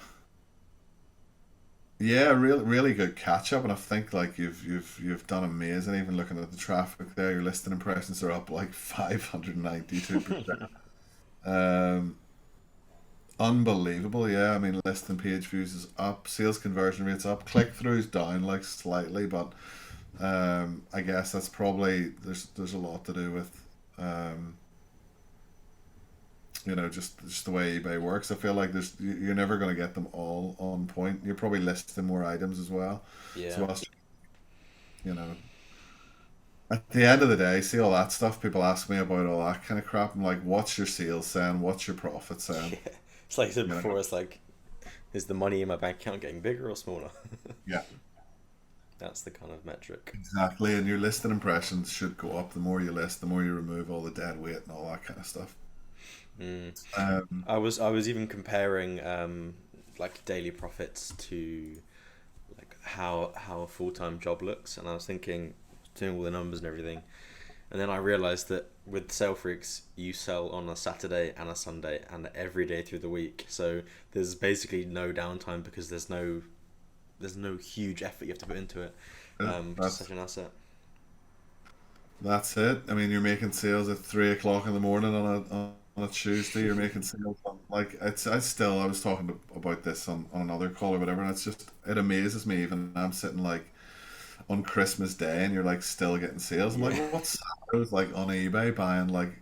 yeah, really really good catch up, and I think like you've done amazing. Even looking at the traffic there, your listing impressions are up like 592%. Um, Unbelievable, yeah. I mean, listing page views is up, sales conversion rates up, click throughs down like slightly, but I guess that's probably there's a lot to do with um, just the way eBay works. I feel like you're never going to get them all on point. You're probably listing more items as well. So yeah. whilst, you know, at the end of the day, see all that stuff. People ask me about all that kind of crap. I'm like, what's your sales saying? What's your profit saying? Yeah. It's like I said You know, before, it's like, is the money in my bank account getting bigger or smaller? yeah. That's the kind of metric. Exactly, and your listed impressions should go up. The more you list, the more you remove all the dead weight and all that kind of stuff. Mm. Um, I was even comparing like daily profits to like how a full-time job looks, and I was thinking, doing all the numbers and everything, and then I realized that with Sale Freaks you sell on a Saturday and a Sunday and every day through the week, so there's basically no downtime because there's no huge effort you have to put into it, yeah, which is such an asset. that's it. I mean, you're making sales at 3 o'clock in the morning on a Tuesday. You're making sales like I was talking about this on another call or whatever, and it amazes me. Even I'm sitting like on Christmas Day, and you're like still getting sales. I'm like, Yeah. well, what's that? I was like on eBay buying like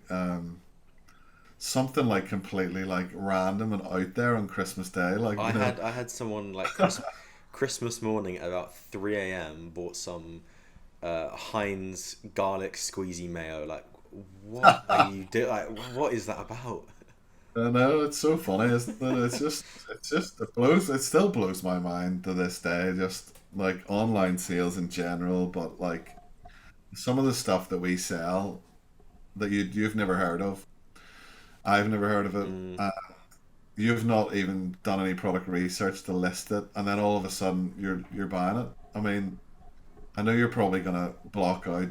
something like completely like random and out there on Christmas Day, like I had someone like Christmas morning at about 3 a.m. bought some Heinz garlic squeezy mayo. Like, what are you doing? Like, what is that about? I know it's so funny, isn't it? It still blows my mind to this day. Just like online sales in general, but like some of the stuff that we sell that you've never heard of, I've never heard of it. Mm, You've not even done any product research to list it, and then all of a sudden you're buying it. I mean, I know you're probably gonna block out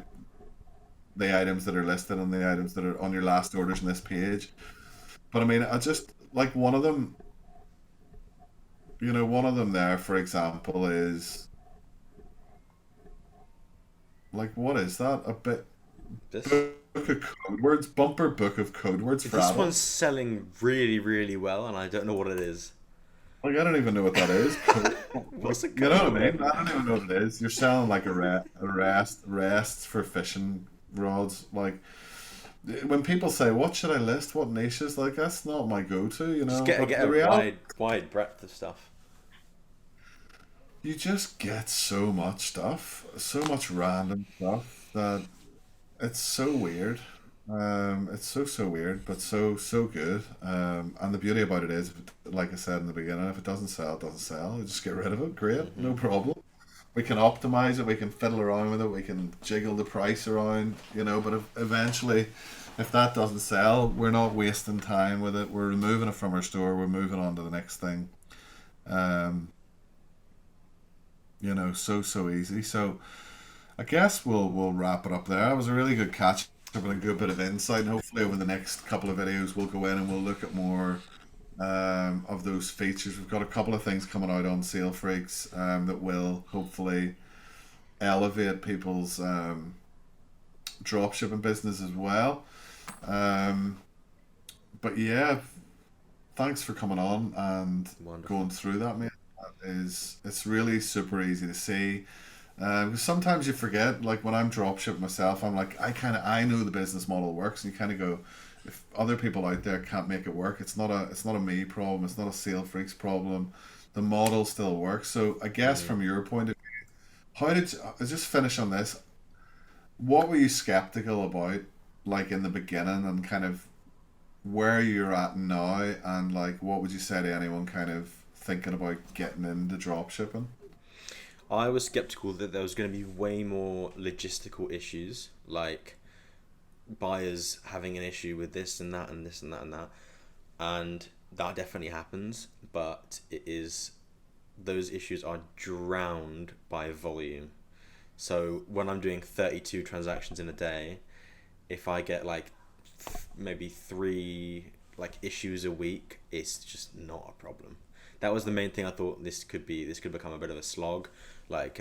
the items that are listed and the items that are on your last orders on this page, but I mean, I just like one of them. one of them there, for example, is like, what is that? A bit This book of code words, bumper book of code words for this one's adults. selling really, really well, and I don't know what it is. Like, I don't even know what that is. Code, What's a you know code what I word? mean? I don't even know what it is. You're selling like a rests for fishing rods. Like, when people say, "What should I list? What niches?" Like, that's not my go-to, Just But get the a reality, wide breadth of stuff. you just get so much stuff, so much random stuff that it's so weird. It's so weird, but so good. And the beauty about it is, like I said in the beginning, if it doesn't sell, it doesn't sell. We just get rid of it. Great, Hmm. no problem. We can optimize it. We can fiddle around with it. We can jiggle the price around, But eventually, if that doesn't sell, we're not wasting time with it. We're removing it from our store. We're moving on to the next thing. Um, so easy. So I guess we'll wrap it up there. It was a really good catch up and a good bit of insight. And hopefully over the next couple of videos we'll go in and we'll look at more of those features. We've got a couple of things coming out on Sale Freaks that will hopefully elevate people's dropshipping business as well. Um, but yeah, thanks for coming on and Wonderful. going through that, mate. It's really super easy to see. 'Cause sometimes you forget, like when I'm dropshipping myself, I'm like, I know the business model works, and you kind of go, if other people out there can't make it work, it's not a me problem, it's not a Sale Freaks problem. The model still works. So I guess Hmm. from your point of view, how did I just finish on this? What were you skeptical about, like in the beginning, and kind of where you're at now, and like what would you say to anyone kind of thinking about getting into dropshipping? I was skeptical that there was going to be way more logistical issues, like buyers having an issue with this and that and this and that and that, and that definitely happens. But it is those issues are drowned by volume. So when I'm doing 32 transactions in a day, if I get like maybe three like issues a week, it's just not a problem. That was the main thing. I thought this could become a bit of a slog. Like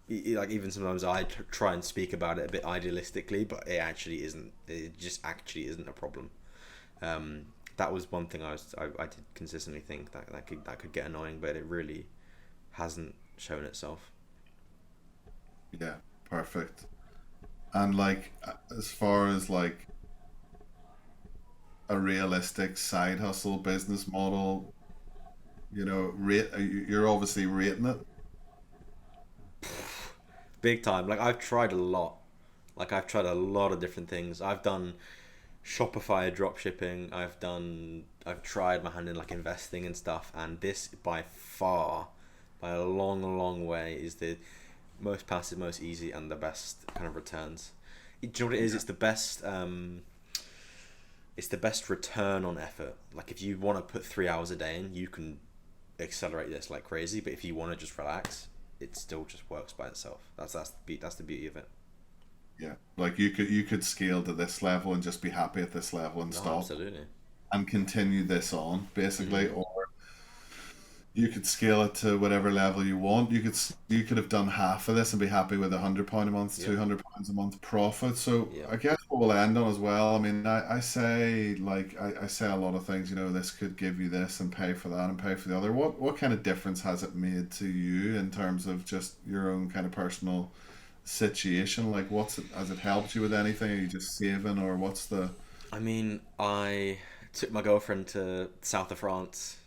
like even sometimes I try and speak about it a bit idealistically, but it actually isn't. It just actually isn't a problem. Um, that was one thing I did consistently think that could get annoying, but it really hasn't shown itself. Yeah, perfect. And like as far as like a realistic side hustle business model, you're obviously rating it. Big time. Like I've tried a lot. Like I've tried a lot of different things. I've done Shopify drop shipping. I've tried my hand in like investing and stuff, and this by far, by a long way, is the most passive, most easy, and the best kind of returns. Do you know what it is? Yeah. It's the best return on effort. Like if you want to put 3 hours a day in, you can accelerate this like crazy. But if you want to just relax, it still just works by itself. That's the beauty of it. Yeah. Like you could scale to this level and just be happy at this level and No, stop absolutely. and continue this on basically, Hmm. or you could scale it to whatever level you want. You could have done half of this and be happy with £100 a month, Yep. £200 a month profit. So Yep. I guess what we'll end on as well. I mean, I say like I say a lot of things. This could give you this and pay for that and pay for the other. What kind of difference has it made to you in terms of just your own kind of personal situation? Like, has it helped you with anything? Are you just saving, or what's the? I mean, I took my girlfriend to south of France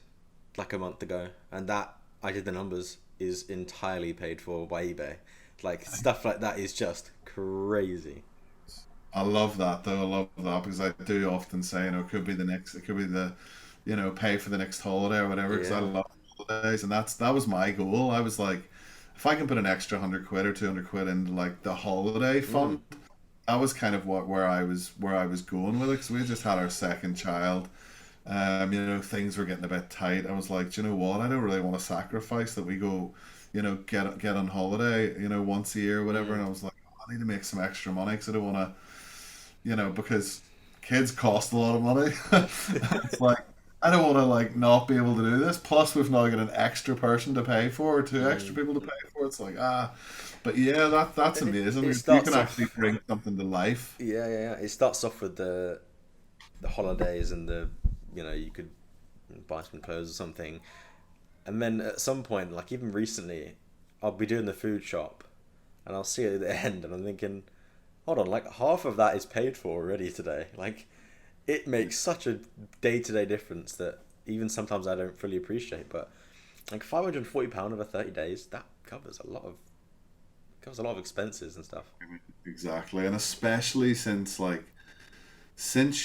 like a month ago, and that I did the numbers is entirely paid for by eBay. Like stuff like that is just crazy. I love that though. I love that because I do often say, it could be the next, it could be the, pay for the next holiday or whatever. Because I Yeah. love holidays, and that was my goal. I was like, if I can put an extra 100 quid or 200 quid into like the holiday Mm. fund, that was kind of where I was going with it. Because we just had our second child. Things were getting a bit tight. I was like, do you know what? I don't really want to sacrifice that we go, get on holiday, once a year or whatever. Mm. And I was like, "Oh, I need to make some extra money because I don't want to, because kids cost a lot of money." It's like I don't want to like not be able to do this. Plus, we've now got an extra person to pay for, or two extra Mm. people to pay for. It's like but yeah, that's amazing. It If you can starts actually off, bring something to life. yeah. It starts off with the holidays and you could buy some clothes or something, and then at some point, like even recently, I'll be doing the food shop, and I'll see it at the end, and I'm thinking, hold on, like half of that is paid for already today. Like, it makes such a day-to-day difference that even sometimes I don't fully appreciate. But like £540 over 30 days, that covers a lot of expenses and stuff. Exactly, and especially since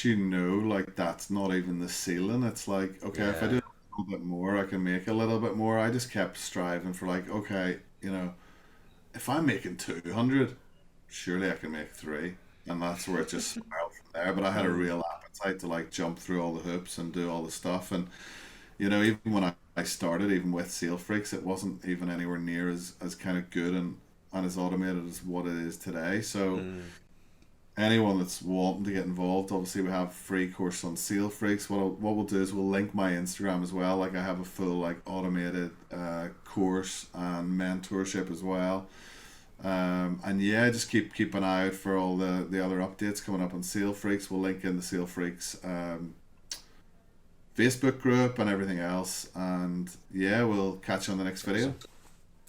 you know, like that's not even the ceiling. It's like, okay, if I do Yeah. a little bit more, I can make a little bit more. I just kept striving for like, okay, if I'm making 200, surely I can make three. And that's where it just spiraled from there. But I had a Mm. real appetite to like jump through all the hoops and do all the stuff. And even when I started, even with Sale Freaks, it wasn't even anywhere near as kind of good and as automated as what it is today. So Mm. anyone that's wanting to get involved, obviously we have free course on Sale Freaks. What we'll do is we'll link my Instagram as well. Like I have a full like automated course and mentorship as well. And yeah, just keep an eye out for all the other updates coming up on Sale Freaks. We'll link in the Sale Freaks Facebook group and everything else. And yeah, we'll catch you on the next video. Awesome.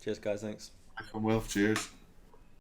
Cheers, guys. Thanks. From Wilf, cheers.